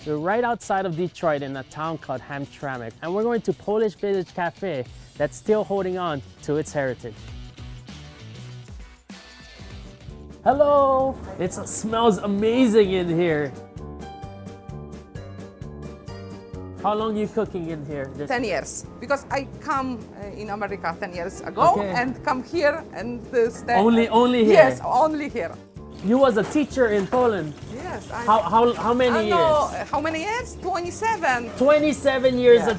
We're right outside of Detroit in a town called Hamtramck, and we're going to Polish Village Cafe that's still holding on to its heritage. Hello! It smells amazing in here. How long are you cooking in here? 10 years, because I come in America 10 years ago and come here and stay. Only here? Yes, only here. You was a teacher in Poland? Yes. How many years? How many years? 27. 27 years. Yeah.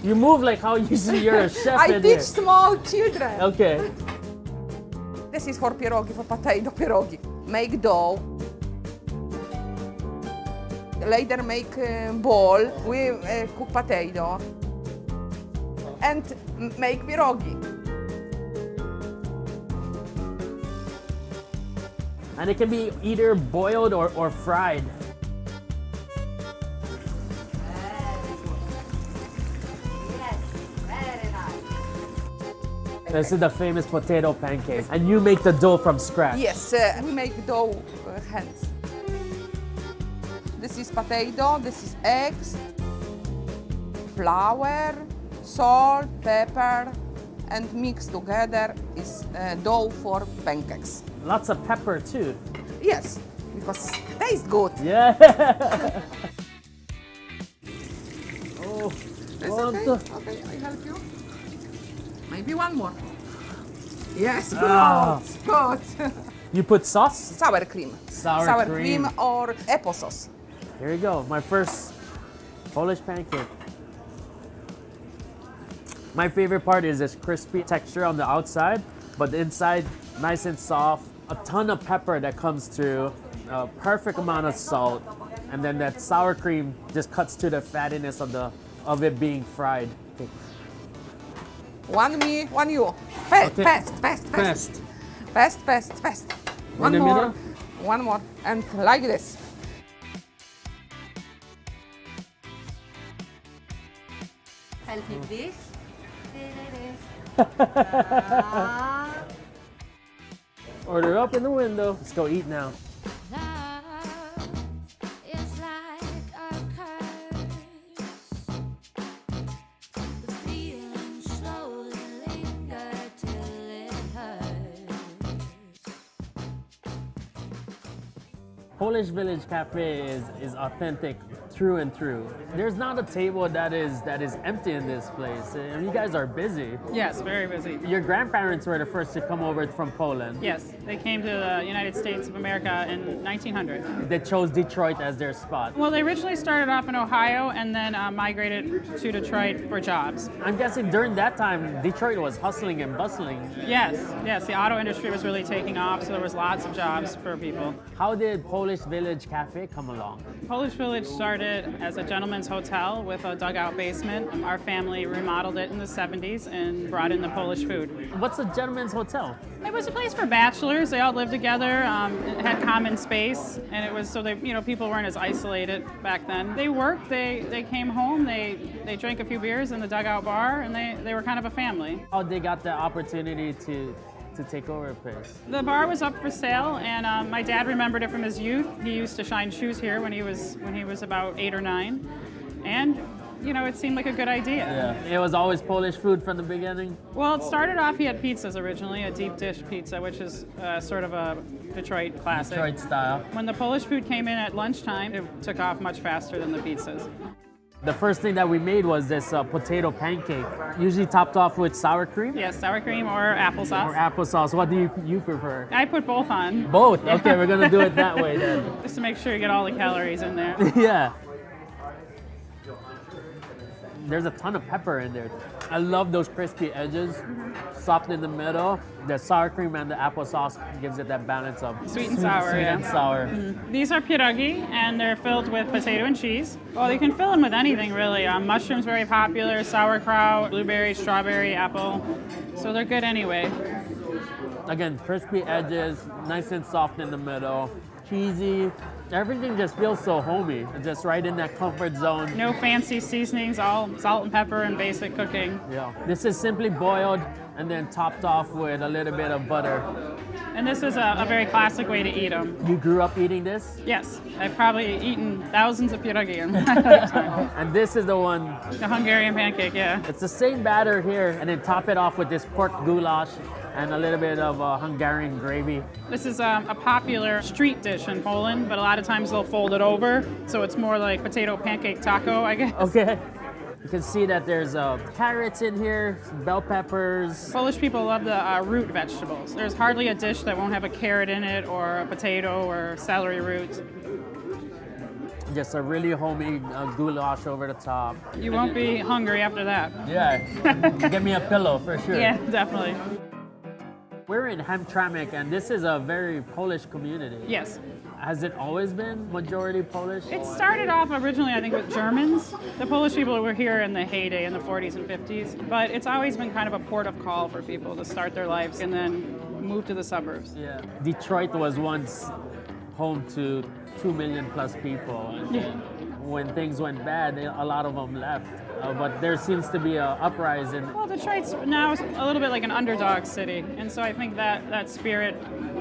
You move like how usually you're a chef I in teach here. small children. Okay. This is for pierogi, for potato pierogi. Make dough. Later make ball. We cook potato. And make pierogi. And it can be either boiled or fried. This is the famous potato pancake. And you make the dough from scratch. Yes, we make dough hands. This is potato, this is eggs, flour, salt, pepper, and mixed together is dough for pancakes. Lots of pepper too. Yes, because it tastes good. Yeah. Oh, It's okay, I help you. Maybe one more. Yes, good, Ah. good. You put sauce? Sour cream. Sour cream or applesauce. Here we go, my first Polish pancake. My favorite part is this crispy texture on the outside, but the inside nice and soft. A ton of pepper that comes through, a perfect amount of salt, and then that sour cream just cuts to the fattiness of it being fried. Okay. One me, one you. Fast, Okay. fast. One the more, middle? one more, and like this. Help me, please. Order up in the window. Let's go eat now. Love is like a curse. The feeling slowly lingers till it hurts. Polish Village Cafe is authentic through and through. There's not a table that is empty in this place. You guys are busy. Yes, very busy. Your grandparents were the first to come over from Poland. Yes, they came to the United States of America in 1900. They chose Detroit as their spot. Well, they originally started off in Ohio and then migrated to Detroit for jobs. I'm guessing during that time, Detroit was hustling and bustling. Yes, the auto industry was really taking off, so there was lots of jobs for people. How did Polish Village Cafe come along? Polish Village started as a gentleman's hotel with a dugout basement. Our family remodeled it in the 70s and brought in the Polish food. What's a gentleman's hotel? It was a place for bachelors. They all lived together. It had common space, and it was so they, people weren't as isolated back then. They worked. They came home. They drank a few beers in the dugout bar, and they were kind of a family. How they got the opportunity to take over a place? The bar was up for sale, and my dad remembered it from his youth. He used to shine shoes here when he was about 8 or 9, and it seemed like a good idea. Yeah. It was always Polish food from the beginning? Well, it started off, he had pizzas originally, a deep dish pizza, which is sort of a Detroit classic. Detroit style. When the Polish food came in at lunchtime, it took off much faster than the pizzas. The first thing that we made was this potato pancake, usually topped off with sour cream? Yes, sour cream or applesauce. Or applesauce. What do you prefer? I put both on. Both? Okay, we're gonna do it that way then. Just to make sure you get all the calories in there. Yeah. There's a ton of pepper in there. I love those crispy edges, soft in the middle. The sour cream and the applesauce gives it that balance of Sweet and sour, sweet yeah. and sour. These are pierogi, and they're filled with potato and cheese. Well, you can fill them with anything, really. Mushrooms very popular, sauerkraut, blueberry, strawberry, apple. So they're good anyway. Again, crispy edges, nice and soft in the middle, cheesy, Everything just feels so homey. It's just right in that comfort zone. No fancy seasonings, all salt and pepper and basic cooking. Yeah. This is simply boiled and then topped off with a little bit of butter. And this is a very classic way to eat them. You grew up eating this? Yes, I've probably eaten thousands of pierogi in my lifetime. And this is the one, The Hungarian pancake, yeah. it's the same batter here, and then top it off with this pork goulash and a little bit of Hungarian gravy. This is a popular street dish in Poland, but a lot of times they'll fold it over, so it's more like potato pancake taco, I guess. Okay. You can see that there's carrots in here, some bell peppers. Polish people love the root vegetables. There's hardly a dish that won't have a carrot in it, or a potato, or celery root. Just a really homey goulash over the top. You won't be hungry after that. Yeah, give me a pillow for sure. Yeah, definitely. We're in Hamtramck, and this is a very Polish community. Yes. Has it always been majority Polish? It started off originally, I think, with Germans. The Polish people were here in the heyday in the 40s and 50s, but it's always been kind of a port of call for people to start their lives and then move to the suburbs. Yeah. Detroit was once home to 2 million plus people. And Yeah. when things went bad, a lot of them left. But there seems to be an uprising. Well, Detroit's now a little bit like an underdog city, and so I think that spirit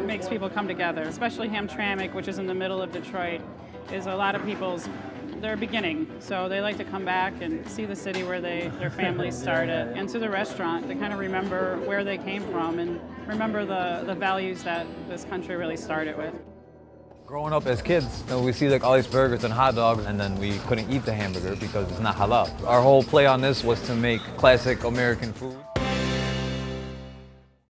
makes people come together, especially Hamtramck, which is in the middle of Detroit, is a lot of people's their beginning. So they like to come back and see the city where their families started, and to the restaurant to kind of remember where they came from and remember the values that this country really started with. Growing up as kids, we see like all these burgers and hot dogs, and then we couldn't eat the hamburger because it's not halal. Our whole play on this was to make classic American food.